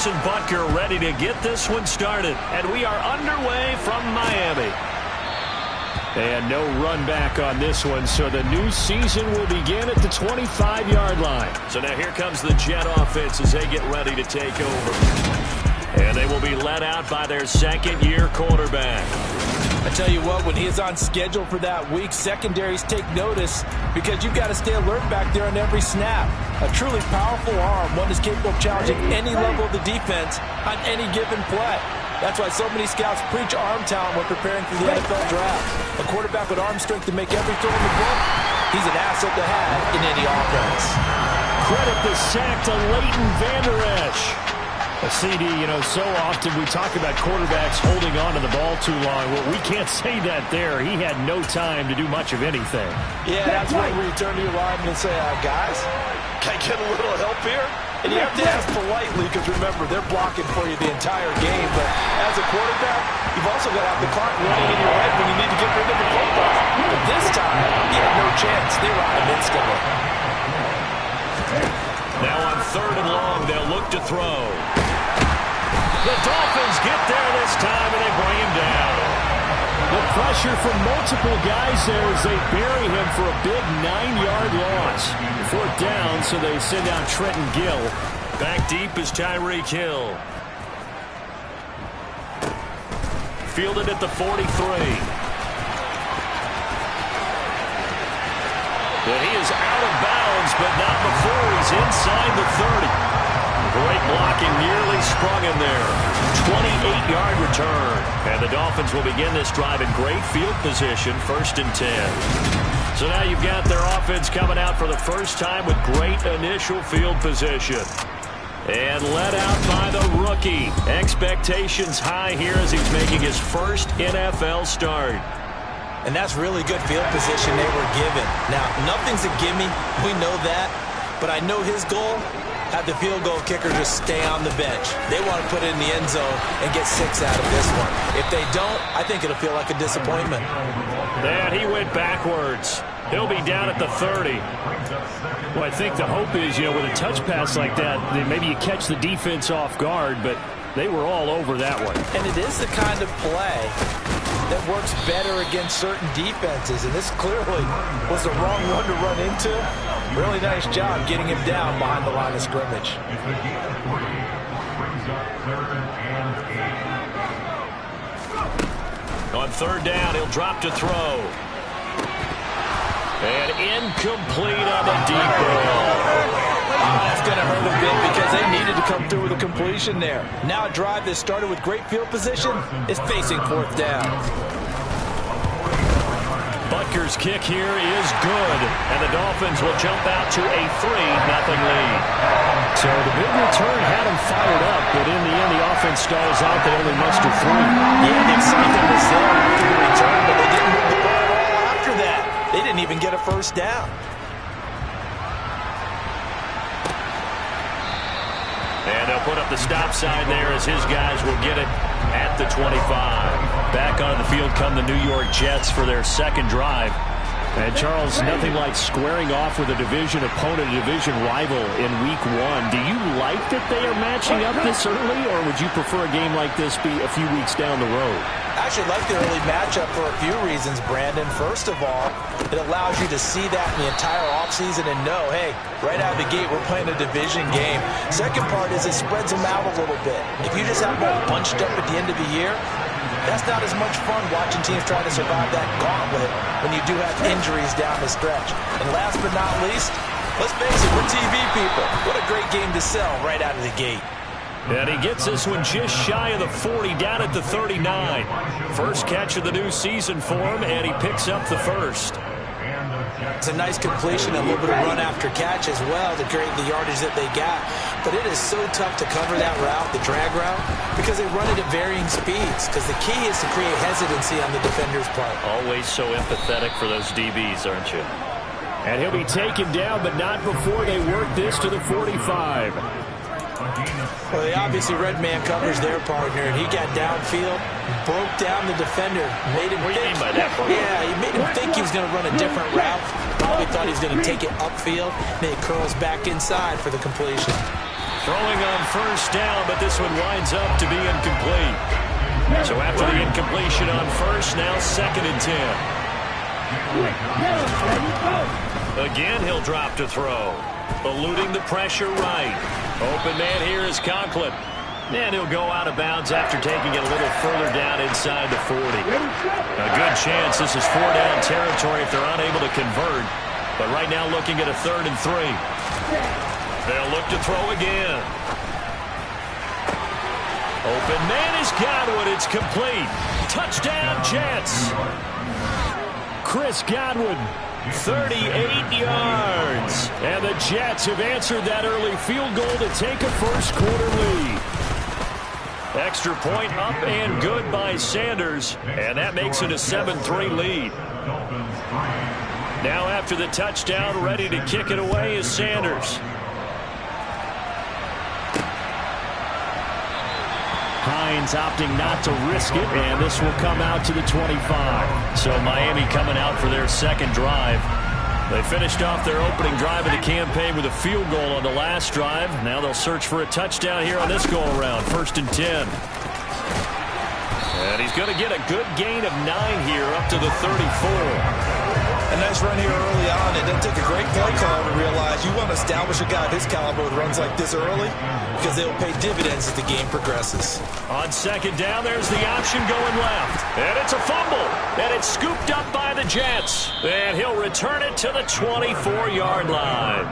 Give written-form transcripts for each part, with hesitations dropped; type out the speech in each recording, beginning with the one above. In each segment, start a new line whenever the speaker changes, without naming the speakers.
and Butker ready to get this one started. And we are underway from Miami. And no run back on this one, so the new season will begin at the 25-yard line. So now here comes the Jet offense as they get ready to take over. And they will be led out by their second-year quarterback.
I tell you what, when he is on schedule for that week, secondaries take notice because you've got to stay alert back there on every snap. A truly powerful arm, one that's capable of challenging any level of the defense on any given play. That's why so many scouts preach arm talent when preparing for the NFL draft. A quarterback with arm strength to make every throw in the book, he's an asset to have in any offense.
Credit the sack to Leighton Vander Esch.
A CD, so often we talk about quarterbacks holding on to the ball too long. Well, we can't say that there. He had no time to do much of anything.
Yeah, that's when you turn to your lineman and say, guys, can I get a little help here? And you have to ask politely because, remember, they're blocking for you the entire game. But as a quarterback, you've also got to have the clock running in your head when you need to get rid of the football. But this time, he had no chance. They were on him instantly.
Now on 3rd and long, they'll look to throw. The Dolphins get there this time, and they bring him down.
The pressure from multiple guys there as they bury him for a big 9-yard loss. 4th down, so they send out Trenton Gill.
Back deep is Tyreek Hill. Fielded at the 43. And he is out of bounds, but not before he's inside the 30. Great blocking, nearly sprung him there. 28-yard return. And the Dolphins will begin this drive in great field position, 1st and 10. So now you've got their offense coming out for the first time with great initial field position. And led out by the rookie. Expectations high here as he's making his first NFL start.
And that's really good field position they were given. Now, nothing's a gimme. We know that. But I know his goal, have the field goal kicker just stay on the bench. They want to put it in the end zone and get 6 out of this one. If they don't, I think it'll feel like a disappointment.
And he went backwards. He'll be down at the 30.
Well, I think the hope is, with a touch pass like that, maybe you catch the defense off guard, but they were all over that one.
And it is the kind of play that works better against certain defenses, and this clearly was the wrong one to run into. Really nice job getting him down behind the line of scrimmage.
On 3rd down, he'll drop to throw. And incomplete on the deep ball.
That's going to hurt a bit because they needed to come through with a completion there. Now a drive that started with great field position is facing 4th down.
Butker's kick here is good, and the Dolphins will jump out to a 3-0 lead.
So the big return had them fired up, but in the end the offense stalls out. They only muster 3.
Yeah, the excitement was there after the return, but they didn't move the ball at all after that. They didn't even get a 1st down.
And they'll put up the stop sign there as his guys will get it at the 25. Back on the field come the New York Jets for their 2nd drive.
And, Charles, nothing like squaring off with a division opponent, a division rival in Week 1. Do you like that they are matching up this early, or would you prefer a game like this be a few weeks down the road?
I actually like the early matchup for a few reasons, Brandon. First of all, it allows you to see that in the entire offseason and know, hey, right out of the gate, we're playing a division game. Second part is it spreads them out a little bit. If you just have them all bunched up at the end of the year, that's not as much fun watching teams try to survive that gauntlet when you do have injuries down the stretch. And last but not least, let's face it, we're TV people. What a great game to sell right out of the gate.
And he gets this one just shy of the 40, down at the 39. First catch of the new season for him, and he picks up the 1st.
It's a nice completion, a little bit of run after catch as well to create the yardage that they got. But it is so tough to cover that route, the drag route, because they run it at varying speeds. Because the key is to create hesitancy on the defender's part.
Always so empathetic for those DBs, aren't you?
And he'll be taken down, but not before they work this to the 45.
Well, they obviously red man covers their partner, and he got downfield, broke down the defender, made him
what do you
think.
mean by that?
Yeah, he made him think he was going to run a different route. Probably thought he was going to take it upfield, and then he curls back inside for the completion.
Throwing on first down, but this one winds up to be incomplete. So after the incompletion on first, now 2nd and 10. Again, he'll drop to throw. Eluding the pressure right. Open man here is Conklin. And he'll go out of bounds after taking it a little further down inside the 40. A good chance this is 4-down territory if they're unable to convert. But right now looking at a 3rd and 3. They'll look to throw again. Open man is Godwin. It's complete. Touchdown, Jets. Chris Godwin, 38 yards. And the Jets have answered that early field goal to take a first-quarter lead. Extra point up and good by Sanders. And that makes it a 7-3 lead. Now after the touchdown, ready to kick it away is Sanders. Hines opting not to risk it, and this will come out to the 25. So Miami coming out for their second drive. They finished off their opening drive of the campaign with a field goal on the last drive. Now they'll search for a touchdown here on this go-around. 1st and 10. And he's going to get a good gain of 9 here up to the 34.
A nice run here early on. It doesn't take a great play call to realize you want to establish a guy of his caliber with runs like this early because they will pay dividends as the game progresses.
On 2nd down, there's the option going left. And it's a fumble. And it's scooped up by the Jets. And he'll return it to the 24-yard line.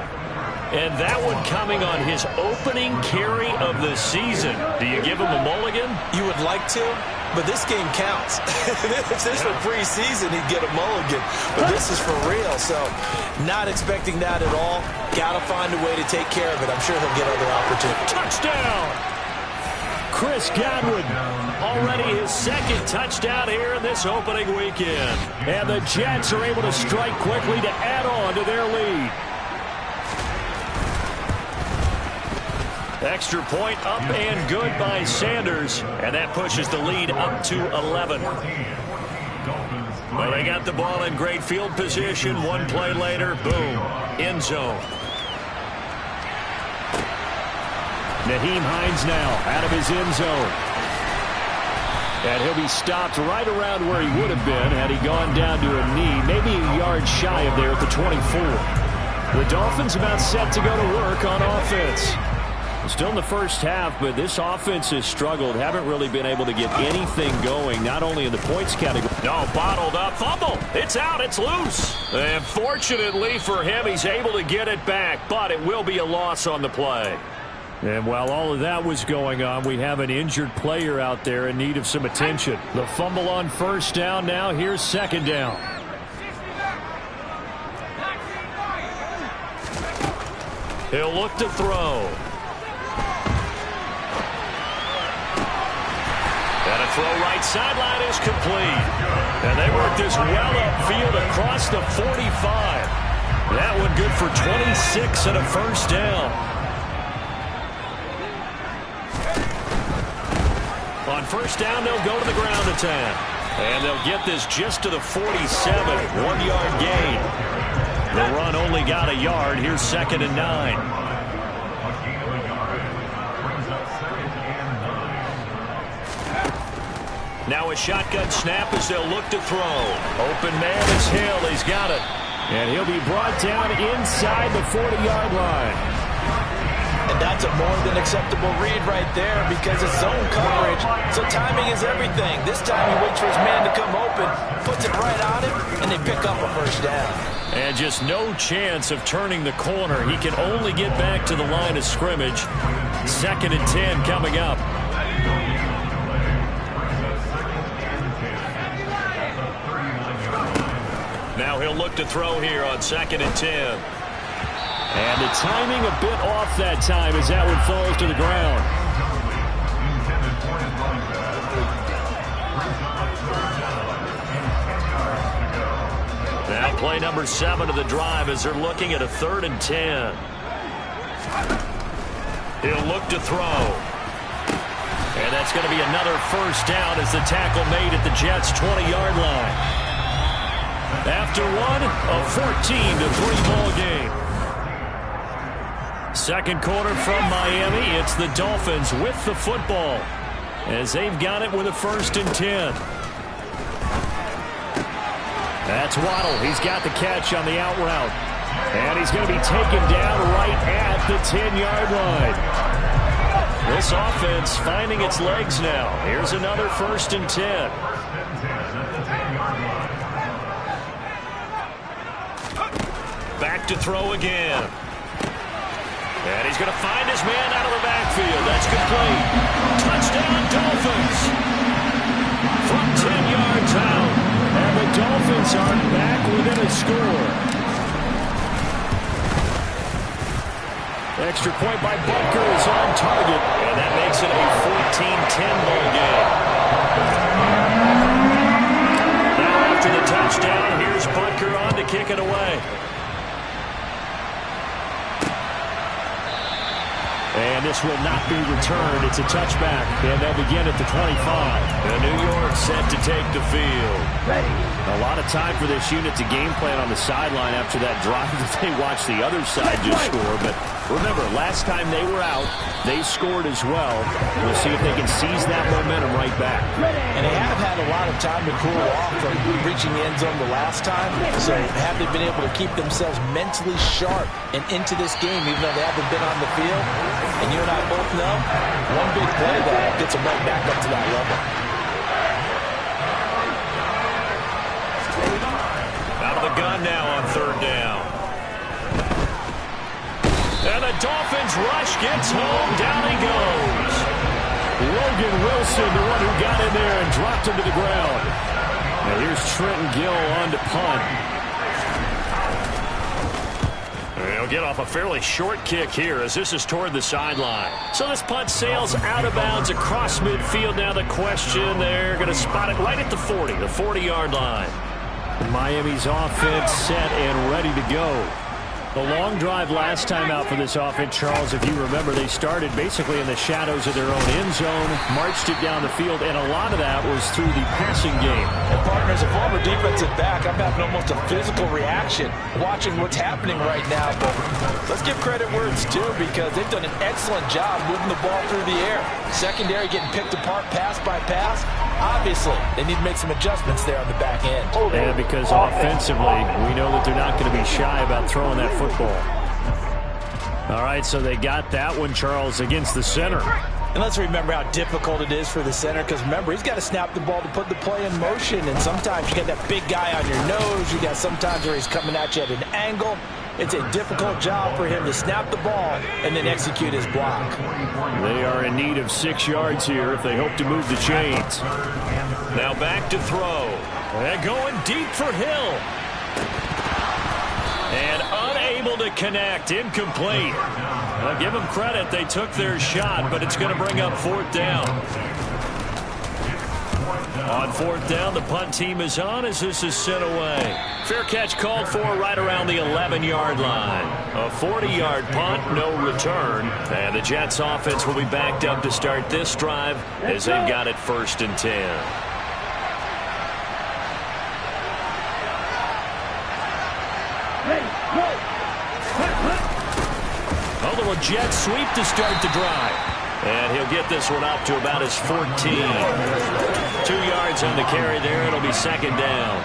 And that one coming on his opening carry of the season. Do you give him a mulligan?
You would like to, but this game counts. If this were preseason, he'd get a mulligan. But this is for real, so not expecting that at all. Got to find a way to take care of it. I'm sure he'll get other opportunities.
Touchdown! Chris Godwin, already his 2nd touchdown here in this opening weekend. And the Jets are able to strike quickly to add on to their lead. Extra point up and good by Sanders. And that pushes the lead up to 11. Well, they got the ball in great field position. One play later, boom, end zone. Nyheim Hines now out of his end zone. And he'll be stopped right around where he would have been had he gone down to a knee, maybe a yard shy of there at the 24. The Dolphins about set to go to work on offense. Still in the first half, but this offense has struggled. Haven't really been able to get anything going, not only in the points category. No, bottled up. Fumble. It's out. It's loose. And fortunately for him, he's able to get it back, but it will be a loss on the play. And while all of that was going on, we have an injured player out there in need of some attention. The fumble on first down now. Here's 2nd down. He'll look to throw. And a throw right sideline is complete. And they work this well upfield across the 45. That one good for 26 and a first down. On first down, they'll go to the ground attack. And they'll get this just to the 47. 1-yard gain. The run only got a yard. Here's 2nd and 9. Now a shotgun snap as they'll look to throw. Open man is Hill. He's got it. And he'll be brought down inside the 40-yard line.
And that's a more than acceptable read right there because it's zone coverage. So timing is everything. This time he waits for his man to come open, puts it right on him, and they pick up a first down.
And just no chance of turning the corner. He can only get back to the line of scrimmage. 2nd and 10 coming up. Now he'll look to throw here on 2nd and 10. And the timing a bit off that time as that one falls to the ground. Now play number 7 of the drive as they're looking at a 3rd and 10. He'll look to throw. And that's going to be another first down as the tackle made at the Jets' 20-yard line. After one, a 14-3 ball game. Second quarter from Miami. It's the Dolphins with the football as they've got it with a 1st and 10. That's Waddle. He's got the catch on the out route. And he's going to be taken down right at the 10-yard line. This offense finding its legs now. Here's another 1st and 10. Back to throw again. And he's going to find his man out of the backfield. That's complete. Touchdown, Dolphins. From 10 yards out. And the Dolphins are back within a score. Extra point by Butker is on target. And that makes it a 14-10 ball game. Now after the touchdown, here's Butker on to kick it away. And this will not be returned. It's a touchback. And they'll begin at the 25. And New York set to take the field. A lot of time for this unit to game plan on the sideline after that drive that they watched the other side just score. But remember, last time they were out, they scored as well. We'll see if they can seize that momentum right back.
And they have had a lot of time to cool off from reaching the end zone the last time. So have they been able to keep themselves mentally sharp and into this game, even though they haven't been on the field? And you and I both know, one big play that gets them right back up to that level.
Out of the gun now on 3rd down. And the Dolphins rush gets home. Down he goes. Logan Wilson, the one who got in there and dropped him to the ground. Now here's Trenton Gill on to punt. He'll get off a fairly short kick here as this is toward the sideline. So this punt sails out of bounds across midfield. Now the question, they're going to spot it right at the 40, the 40-yard line. Miami's offense set and ready to go. The long drive last time out for this offense, Charles, if you remember, they started basically in the shadows of their own end zone, marched it down the field, and a lot of that was through the passing game.
And partner, as a former defensive back, I'm having almost a physical reaction watching what's happening right now. But let's give credit where it's due because they've done an excellent job moving the ball through the air. Secondary getting picked apart pass by pass. Obviously, they need to make some adjustments there on the back end.
And because offensively, we know that they're not going to be shy about throwing that football. All right, so they got that one, Charles, against the center.
And let's remember how difficult it is for the center because, remember, he's got to snap the ball to put the play in motion. And sometimes you got that big guy on your nose. You got sometimes where he's coming at you at an angle. It's a difficult job for him to snap the ball and then execute his block.
They are in need of 6 yards here if they hope to move the chains. Now back to throw. They're going deep for Hill. And unable to connect. Incomplete. I'll give them credit. They took their shot, but it's going to bring up 4th down. On 4th down, the punt team is on as this is sent away. Fair catch called for right around the 11-yard line. A 40-yard punt, no return. And the Jets offense will be backed up to start this drive as they've got it 1st and 10. A little jet sweep to start the drive. And he'll get this one up to about his 14. 2 yards on the carry there. It'll be 2nd down.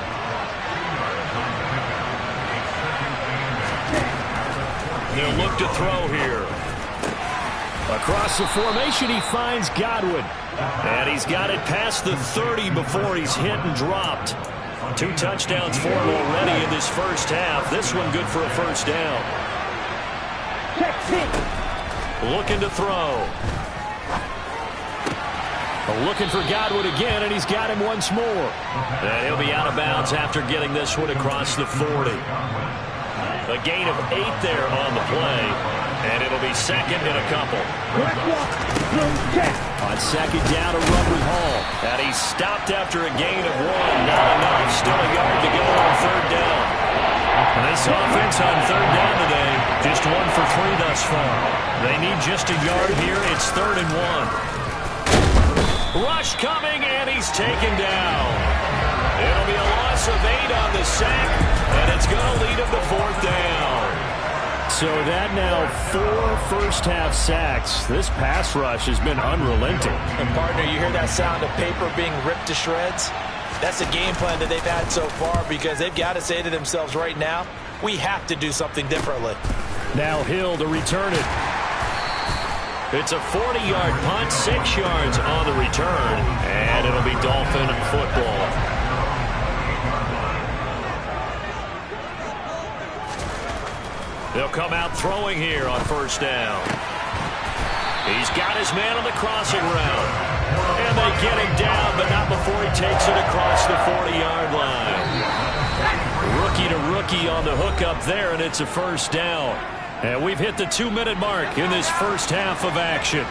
They'll look to throw here. Across the formation, he finds Godwin. And he's got it past the 30 before he's hit and dropped. 2 touchdowns for him already in this first half. This one good for a 1st down. Looking to throw. Looking for Godwin again, and he's got him once more. And he'll be out of bounds after getting this one across the 40. A gain of 8 there on the play, and it'll be 2nd and a couple. On 2nd down, a run with Hall. And he's stopped after a gain of 1. Not enough. Still a yard to go on 3rd down. And this offense on 3rd down today, just 1 for 3 thus far. They need just a yard here. It's 3rd and 1. Rush coming, and he's taken down. It'll be a loss of 8 on the sack, and it's going to lead him to 4th down.
So that now 4 first-half sacks. This pass rush has been unrelenting.
And, partner, you hear that sound of paper being ripped to shreds? That's a game plan that they've had so far because they've got to say to themselves right now, we have to do something differently.
Now Hill to return it.
It's a 40-yard punt, 6 yards on the return, and it'll be Dolphin football. They'll come out throwing here on first down. He's got his man on the crossing route. And they get him down, but not before he takes it across the 40-yard line. Rookie to rookie on the hook up there, and it's a first down. And we've hit the 2-minute mark in this first half of action.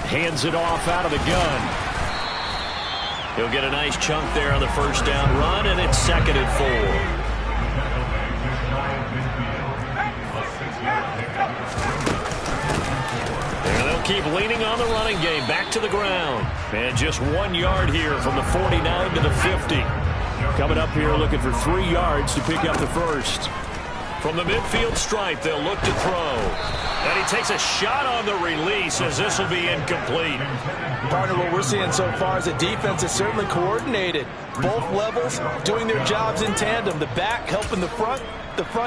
Hands it off out of the gun.
He'll get a nice chunk there on the first down run, and it's 2nd and 4. And they'll keep leaning on the running game. Back to the ground. And just 1 yard here from the 49 to the 50.
Coming up here looking for 3 yards to pick up the first.
From the midfield stripe, they'll look to throw. And he takes a shot on the release as this will be incomplete.
Partner, what we're seeing so far is a defense is certainly coordinated. Both levels doing their jobs in tandem. The back helping the front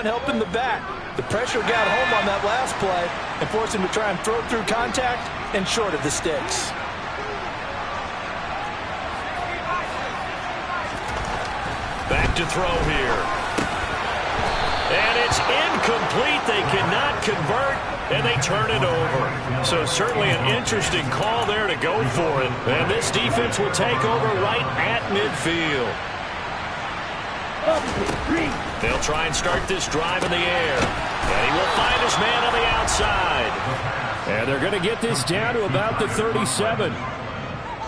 helping the back. The pressure got home on that last play and forced him to try and throw through contact and short of the sticks.
Back to throw here. And it's incomplete. They cannot convert, and they turn it over. So certainly an interesting call there to go for it. And this defense will take over right at midfield. They'll try and start this drive in the air. And he will find his man on the outside.
And they're going to get this down to about the 37.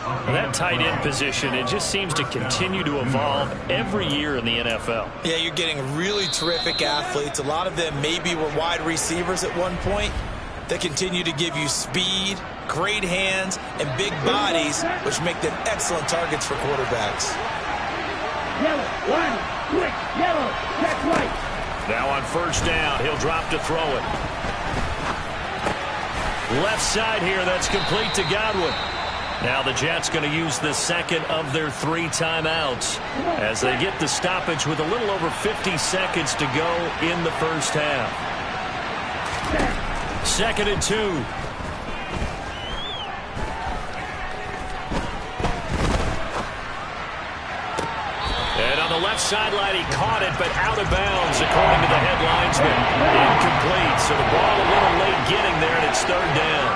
That tight end position, it just seems to continue to evolve every year in the NFL.
Yeah, you're getting really terrific athletes. A lot of them maybe were wide receivers at one point that continue to give you speed, great hands, and big bodies, which make them excellent targets for quarterbacks.
Yellow, one, quick, yellow, check right.
Now on first down, he'll drop to throw it. Left side here, that's complete to Godwin. Now the Jets going to use the second of their 3 timeouts as they get the stoppage with a little over 50 seconds to go in the first half. 2nd and 2. And on the left sideline, he caught it, but out of bounds, according to the head linesman. Incomplete, so the ball a little late getting there, and it's 3rd down.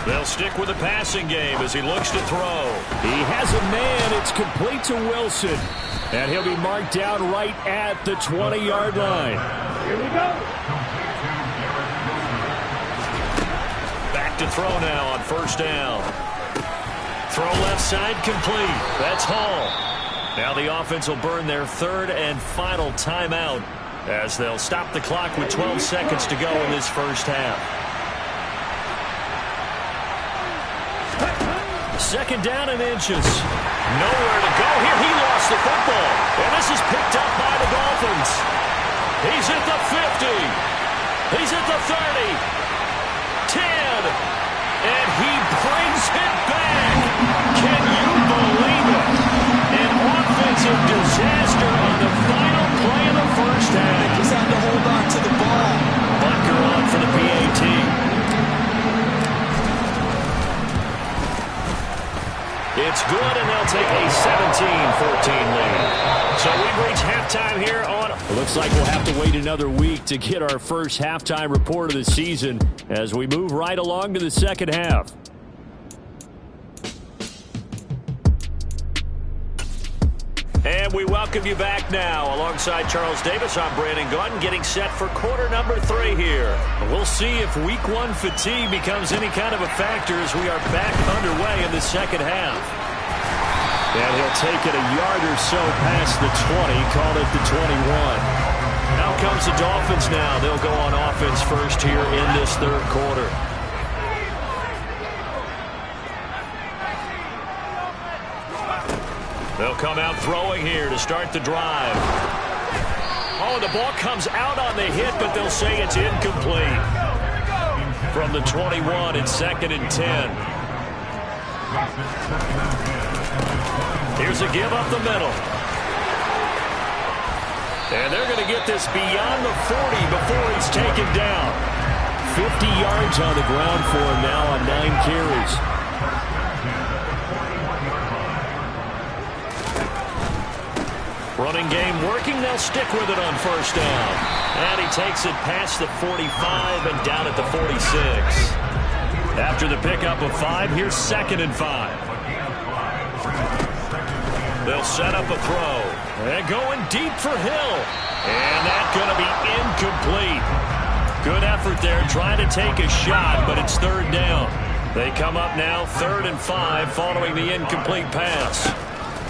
They'll stick with the passing game as he looks to throw.
He has a man. It's complete to Wilson. And he'll be marked down right at the 20-yard line.
Here we go.
Back to throw now on first down. Throw left side complete. That's Hall. Now the offense will burn their 3rd and final timeout as they'll stop the clock with 12 seconds to go in this first half. 2nd down and inches. Nowhere to go here. He lost the football. And this is picked up by the Dolphins. He's at the 50. He's at the 30. 10. And he brings it back. Can you believe it? An offensive disaster on the final play of the first half.
Just had to hold on to the ball.
Bunker on for the PAT. It's good, and they'll take a 17-14 lead. So we've reached halftime here on...
It looks like we'll have to wait another week to get our first halftime report of the season as we move right along to the second half.
And we welcome you back now. Alongside Charles Davis, I'm Brandon Gaudin, getting set for quarter number 3 here. We'll see if week 1 fatigue becomes any kind of a factor as we are back underway in the second half.
And he'll take it a yard or so past the 20, call it the 21.
Out comes the Dolphins now. They'll go on offense first here in this 3rd quarter. They'll come out throwing here to start the drive. Oh, the ball comes out on the hit, but they'll say it's incomplete. From the 21, it's 2nd and 10. Here's a give up the middle. And they're going to get this beyond the 40 before it's taken down. 50 yards on the ground for him now on 9 carries. Running game working. They'll stick with it on 1st down. And he takes it past the 45 and down at the 46. After the pickup of 5, here's 2nd and 5. They'll set up a throw. And going deep for Hill. And that's going to be incomplete. Good effort there trying to take a shot, but it's 3rd down. They come up now 3rd and 5 following the incomplete pass.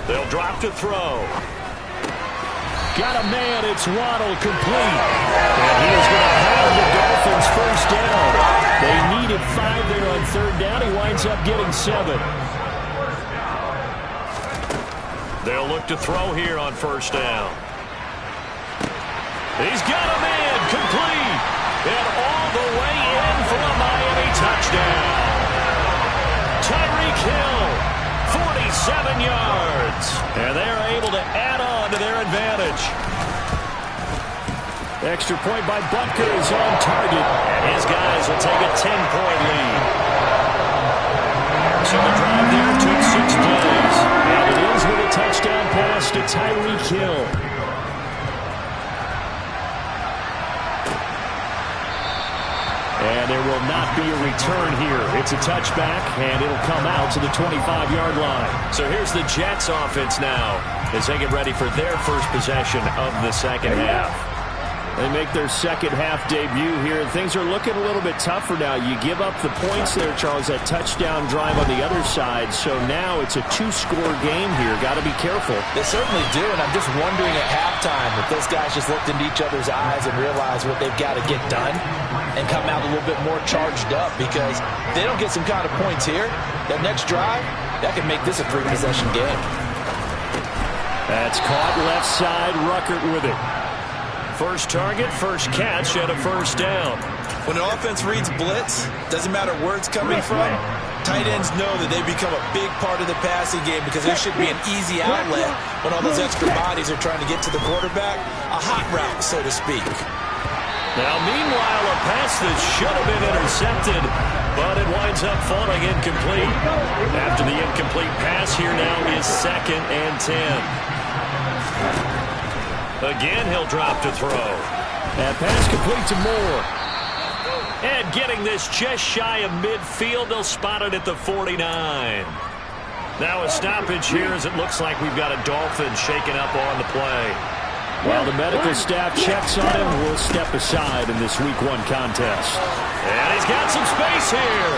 They'll drop to throw. Got a man, it's Waddle, complete. And he is going to have the Dolphins 1st down. They needed 5 there on 3rd down. He winds up getting 7. They'll look to throw here on 1st down. He's got a man, complete. And all the way in for a Miami touchdown. Tyreek Hill, 47 yards. And they're able to add on to their advantage. Extra point by Butker is on target. And his guys will take a 10-point lead. So the drive there took 6 plays. And it is with a touchdown pass to Tyreek Hill. And there will not be a return here. It's a touchback, and it'll come out to the 25-yard line. So here's the Jets offense now as they get ready for their first possession of the 2nd half. They make their 2nd half debut here, and things are looking a little bit tougher now. You give up the points there, Charles, that touchdown drive on the other side. So now it's a 2-score game here. Got to be careful.
They certainly do, and I'm just wondering at halftime if those guys just looked into each other's eyes and realized what they've got to get done and come out a little bit more charged up, because if they don't get some kind of points here, that next drive, that could make this a 3-possession game.
That's caught left side. Ruckert with it. First target, first catch, and a 1st down.
When an offense reads blitz, doesn't matter where it's coming from, tight ends know that they become a big part of the passing game, because there should be an easy outlet when all those extra bodies are trying to get to the quarterback. A hot route, so to speak.
Now, meanwhile, a pass that should have been intercepted, but it winds up falling incomplete. After the incomplete pass, here now is 2nd and 10. Again, he'll drop to throw. That pass complete to Moore. And getting this just shy of midfield, they'll spot it at the 49. Now a stoppage here as it looks like we've got a Dolphin shaken up on the play. While the medical staff checks on him, we'll step aside in this Week 1 contest. And he's got some space here.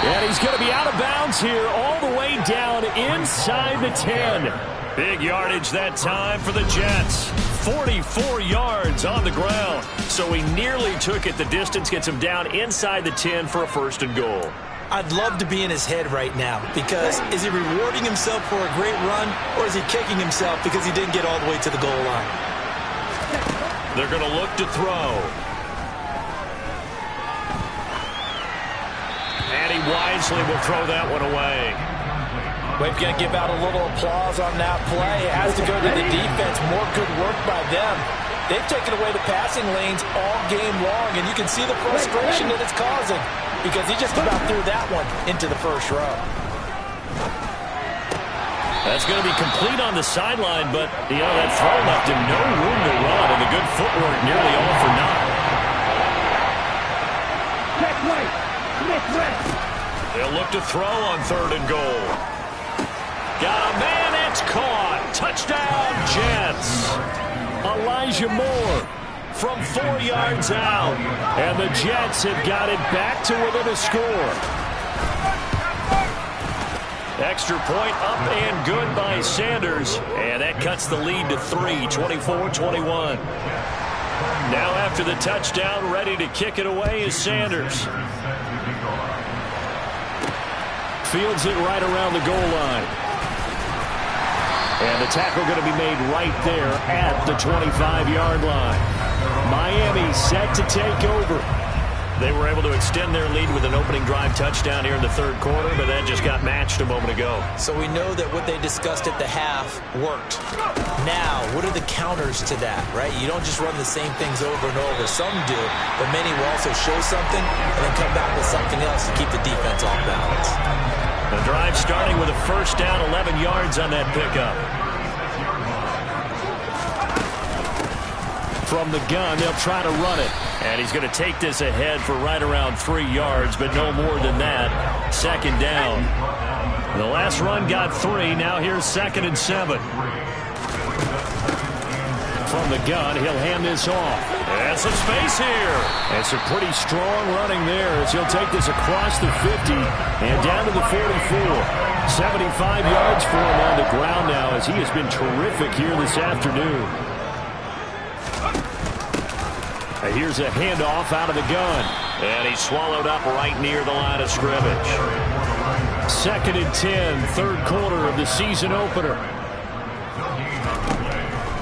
And he's going to be out of bounds here all the way down inside the 10. Big yardage that time for the Jets. 44 yards on the ground. So he nearly took it the distance, gets him down inside the 10 for a 1st and goal.
I'd love to be in his head right now, because is he rewarding himself for a great run, or is he kicking himself because he didn't get all the way to the goal line?
They're going to look to throw. And he wisely will throw that one away.
We're going to give out a little applause on that play. It has to go to the defense. More good work by them. They've taken away the passing lanes all game long, and you can see the frustration that it's causing, because he just about threw that one into the 1st row.
That's going to be complete on the sideline, but, you know, that throw left him no room to run, and the good footwork nearly all for naught.
Check right. Smith right.
They'll look to throw on 3rd and goal. Got a man, it's caught. Touchdown, Jets. Elijah Moore from 4 yards out. And the Jets have got it back to within a score. Extra point up and good by Sanders. And that cuts the lead to 3, 24-21. Now after the touchdown, ready to kick it away is Sanders. Fields it right around the goal line.
And the tackle going to be made right there at the 25-yard line. Miami set to take over.
They were able to extend their lead with an opening drive touchdown here in the third quarter, but that just got matched a moment ago.
So we know that what they discussed at the half worked. Now, what are the counters to that, right? You don't just run the same things over and over. Some do, but many will also show something and then come back with something else to keep the defense off balance.
The drive starting with a first down, 11 yards on that pickup.
From the gun, they'll try to run it.
And he's going to take this ahead for right around 3 yards, but no more than that. Second down. The last run got 3. Now here's 2nd and 7.
From the gun, he'll hand this off.
And some space here.
And some pretty strong running there as he'll take this across the 50 and down to the 44. 75 yards for him on the ground now as he has been terrific here this afternoon. Here's a handoff out of the gun.
And he's swallowed up right near the line of scrimmage.
2nd and 10, third quarter of the season opener.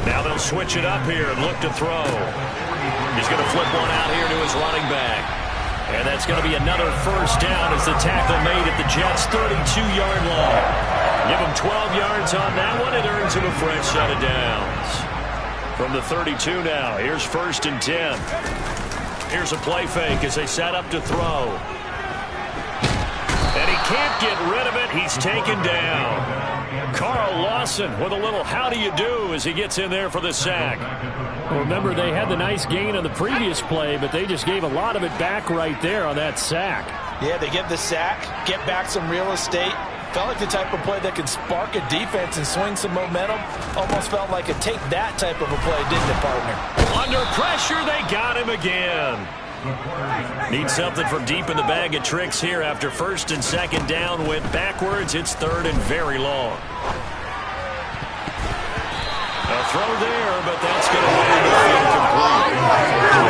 Now they'll switch it up here and look to throw. He's going to flip one out here to his running back. And that's going to be another first down as the tackle made at the Jets' 32-yard line. Give him 12 yards on that one. It earns him a fresh set of downs. From the 32 now, here's 1st and 10. Here's a play fake as they set up to throw. And he can't get rid of it. He's taken down. Carl Lawson with a little how do you do as he gets in there for the sack.
Well, remember, they had the nice gain on the previous play, but they just gave a lot of it back right there on that sack.
Yeah, they get the sack, get back some real estate. Felt like the type of play that can spark a defense and swing some momentum. Almost felt like a take that type of a play, didn't it, partner?
Under pressure, they got him again. Need something from deep in the bag of tricks here after 1st and 2nd down. Went backwards. It's 3rd and very long. A throw there, but that's going to be incomplete.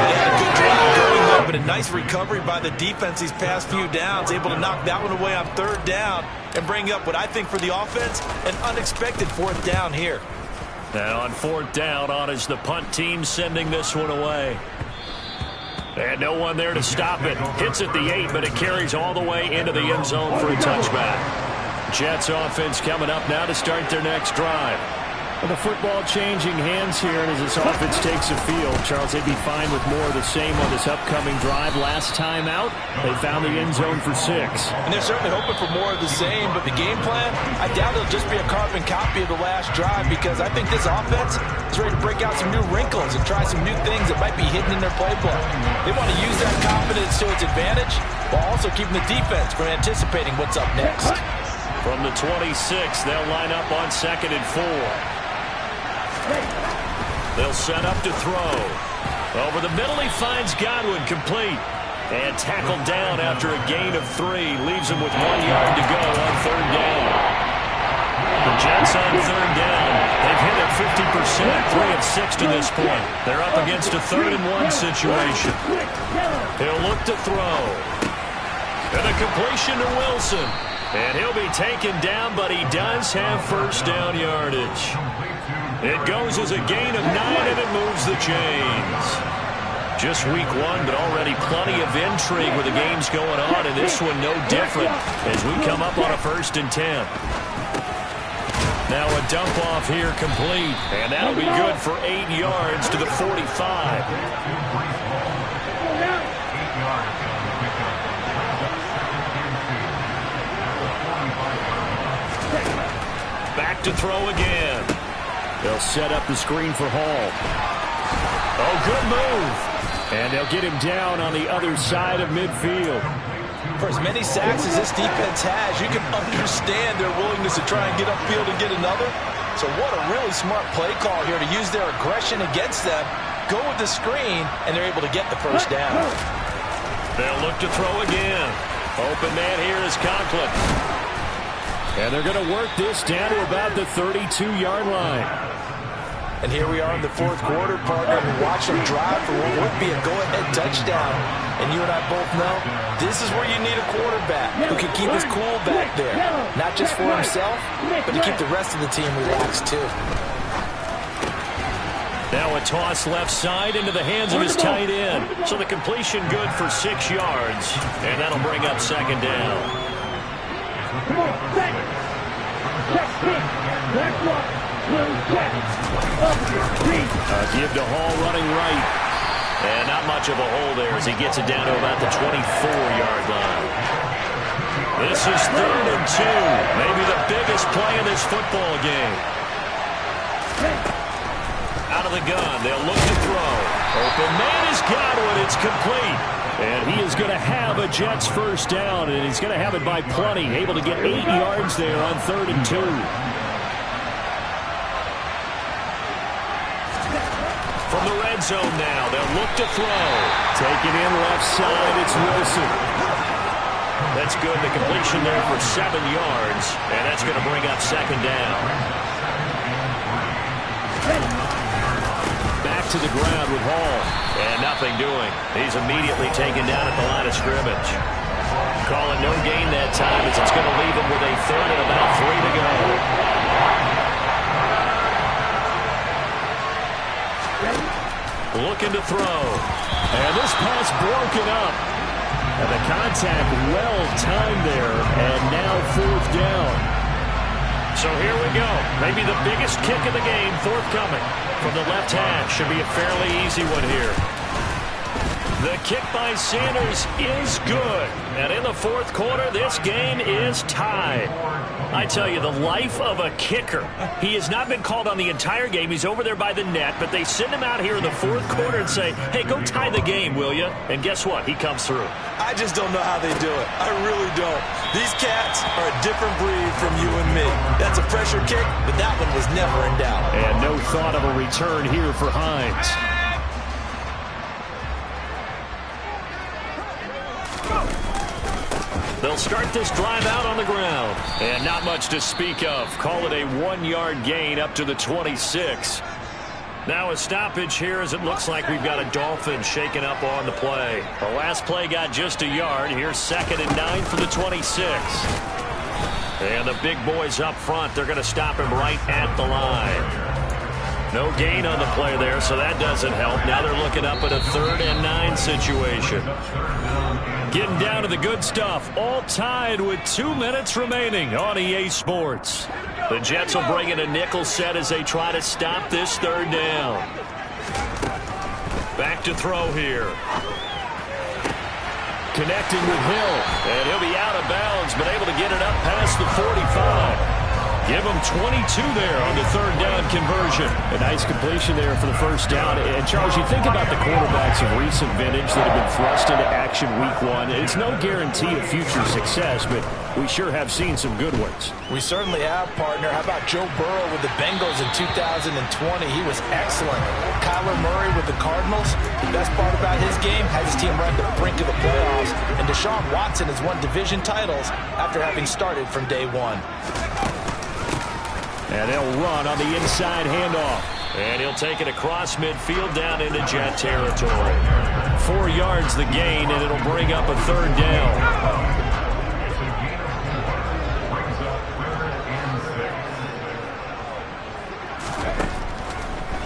They had a good drive going there, but a nice recovery by the defense these past few downs. Able to knock that one away on 3rd down and bring up what I think for the offense, an unexpected 4th down here.
Now on 4th down, on is the punt team sending this one away. And no one there to stop it. Hits at the 8, but it carries all the way into the end zone for a touchback. Jets offense coming up now to start their next drive.
Well, the football changing hands here, and as this offense takes the field, Charles, they'd be fine with more of the same on this upcoming drive. Last time out, they found the end zone for 6.
And they're certainly hoping for more of the same, but the game plan, I doubt it'll just be a carbon copy of the last drive because I think this offense is ready to break out some new wrinkles and try some new things that might be hidden in their playbook. They want to use that confidence to its advantage while also keeping the defense from anticipating what's up next.
From the 26, they'll line up on 2nd and 4. They'll set up to throw. Over the middle, he finds Godwin complete. And tackled down after a gain of 3. Leaves him with 1 yard to go on 3rd down. The Jets on 3rd down. They've hit at 50%, 3 of 6 to this point. They're up against a 3rd and 1 situation. He'll look to throw. And a completion to Wilson. And he'll be taken down, but he does have first down yardage. It goes as a gain of 9, and it moves the chains. Just week 1, but already plenty of intrigue with the games going on, and this one no different as we come up on a 1st and 10. Now a dump off here complete, and that'll be good for 8 yards to the 45. Back to throw again.
They'll set up the screen for Hall.
Oh, good move.
And they'll get him down on the other side of midfield.
For as many sacks as this defense has, you can understand their willingness to try and get upfield and get another. So what a really smart play call here to use their aggression against them, go with the screen, and they're able to get the first down.
They'll look to throw again. Open man here is Conklin.
And they're going to work this down to about the 32-yard line.
And here we are in the fourth quarter, partner. We watch them drive for what would be a go-ahead touchdown. And you and I both know this is where you need a quarterback who can keep his cool back there. Not just for himself, but to keep the rest of the team relaxed too.
Now a toss left side into the hands of his tight end. So the completion good for 6 yards. And that'll bring up second down.
Come on, set. Check, kick. Back block. Blue check. Up, three.
Give to Hall running right. And not much of a hole there as he gets it down to about the 24-yard line. This is 3rd and 2. Maybe the biggest play in this football game. Out of the gun, they'll look to throw. Open man is Godwin. It's complete.
And he is going to have a Jets first down, and he's going to have it by plenty. Able to get 8 yards there on 3rd and 2.
From the red zone now, they'll look to throw.
Taking in left side, it's Wilson.
That's good. The completion there for 7 yards, and that's going to bring up second down.
Back to the ground with Hall.
And nothing doing. He's immediately taken down at the line of scrimmage. Calling no gain that time as it's going to leave him with a 3rd and about 3 to go. Looking to throw.
And this pass broken up. And the contact well timed there. And now 4th down.
So here we go. Maybe the biggest kick of the game forthcoming. From the left hash, should be a fairly easy one here. The kick by Sanders is good. And in the fourth quarter, this game is tied. I tell you, the life of a kicker. He has not been called on the entire game. He's over there by the net, but they send him out here in the fourth quarter and say, hey, go tie the game, will you? And guess what? He comes through.
I just don't know how they do it. I really don't. These cats are a different breed from you and me. That's a pressure kick, but that one was never in doubt.
And no thought of a return here for Hines.
They'll start this drive out on the ground. And not much to speak of. Call it a 1-yard gain up to the 26. Now a stoppage here as it looks like we've got a Dolphin shaken up on the play. The last play got just a yard. Here's 2nd and 9 for the 26. And the big boys up front, they're going to stop him right at the line. No gain on the play there, so that doesn't help. Now they're looking up at a 3rd and 9 situation. Getting down to the good stuff. All tied with 2 minutes remaining on EA Sports. The Jets will bring in a nickel set as they try to stop this 3rd down. Back to throw here.
Connecting with Hill.
And he'll be out of bounds, but able to get it up past the 45. Give him 22 there on the 3rd down conversion.
A nice completion there for the first down. And, Charles, you think about the quarterbacks of recent vintage that have been thrust into action week 1. It's no guarantee of future success, but we sure have seen some good ones.
We certainly have, partner. How about Joe Burrow with the Bengals in 2020? He was excellent. Kyler Murray with the Cardinals. The best part about his game has his team right at the brink of the playoffs. And Deshaun Watson has won division titles after having started from day 1.
And they'll run on the inside handoff.
And he'll take it across midfield down into Jet territory. 4 yards the gain, and it'll bring up a 3rd down.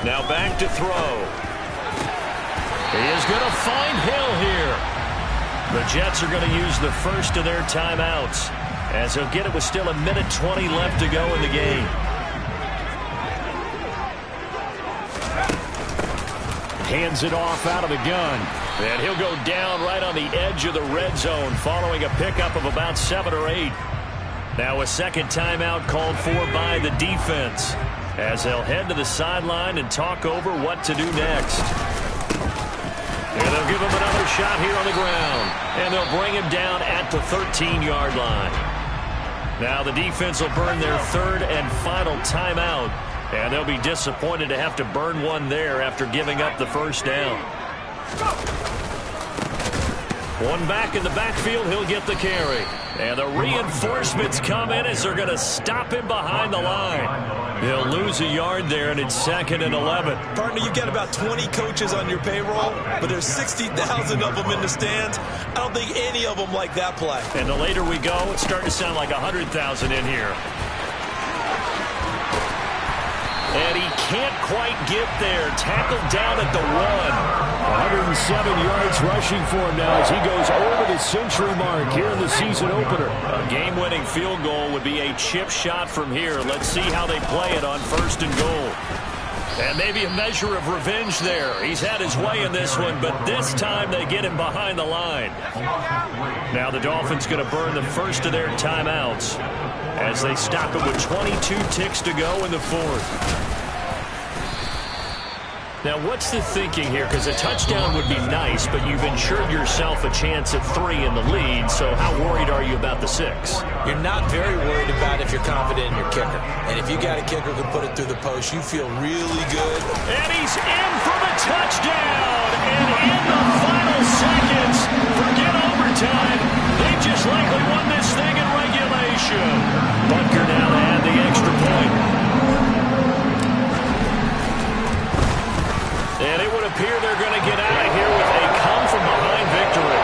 Now back to throw. He is going to find Hill here. The Jets are going to use the first of their timeouts as he'll get it with still 1:20 left to go in the game.
Hands it off out of the gun.
And he'll go down right on the edge of the red zone following a pickup of about 7 or 8. Now a second timeout called for by the defense as they'll head to the sideline and talk over what to do next. And they'll give him another shot here on the ground. And they'll bring him down at the 13-yard line. Now the defense will burn their 3rd and final timeout. And they'll be disappointed to have to burn one there after giving up the first down. One back in the backfield, he'll get the carry. And the reinforcements come in as they're going to stop him behind the line. He'll lose a yard there, and it's 2nd and 11.
Partner, you got about 20 coaches on your payroll, but there's 60,000 of them in the stands. I don't think any of them like that play.
And the later we go, it's starting to sound like 100,000 in here. And he can't quite get there. Tackled down at the 1.
107 yards rushing for him now as he goes over the century mark here in the season opener.
A game-winning field goal would be a chip shot from here. Let's see how they play it on 1st and goal. And maybe a measure of revenge there. He's had his way in this one, but this time they get him behind the line. Now the Dolphins going to burn the first of their timeouts as they stop it with 22 ticks to go in the 4th. Now, what's the thinking here? Because a touchdown would be nice, but you've ensured yourself a chance at 3 in the lead, so how worried are you about the 6?
You're not very worried about if you're confident in your kicker. And if you got a kicker who can put it through the post, you feel really good.
And he's in for the touchdown! And in the final seconds, forget overtime. They just likely won this thing in regulation. Butker now to add the extra point. And it would appear they're going to get out of here with a come-from-behind victory.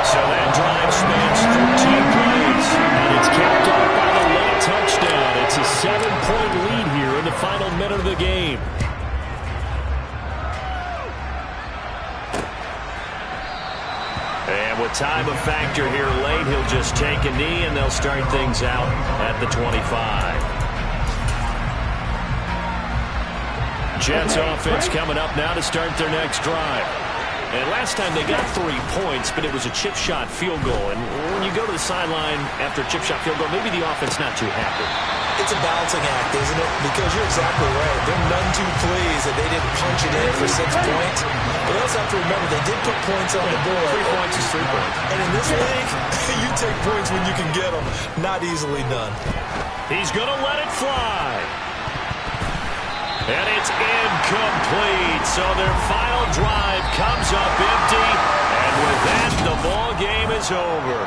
So that drive spans 13 plays, and it's capped off by the late touchdown. It's a 7-point lead here in the final minute of the game. And with time a factor here late, he'll just take a knee, and they'll start things out at the 25. Jets offense coming up now to start their next drive. And last time they got 3 points, but it was a chip shot field goal. And when you go to the sideline after a chip shot field goal, maybe the offense not too happy.
It's a balancing act, isn't it? Because you're exactly right. They're none too pleased that they didn't punch it in for 6 points. But you also have to remember they did put points on the board.
3 points is 3 points.
And in this league, you take points when you can get them. Not easily done.
He's going to let it fly. And it's incomplete. So their final drive comes up empty. And with that, the ball game is over.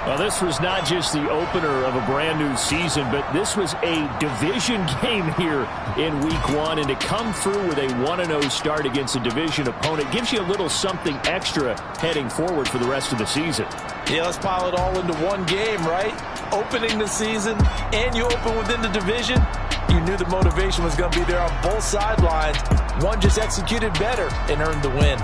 Well, this was not just the opener of a brand new season, but this was a division game here in week 1. And to come through with a 1-0 start against a division opponent gives you a little something extra heading forward for the rest of the season.
Yeah, let's pile it all into one game, right? Opening the season, and you open within the division. You knew the motivation was going to be there on both sidelines. One just executed better and earned the win.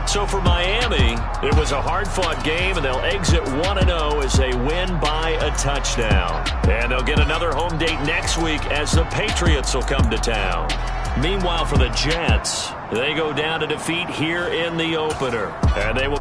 So for Miami, it was a hard-fought game, and they'll exit 1-0 as they win by a touchdown. And they'll get another home date next week as the Patriots will come to town. Meanwhile, for the Jets, they go down to defeat here in the opener. And they will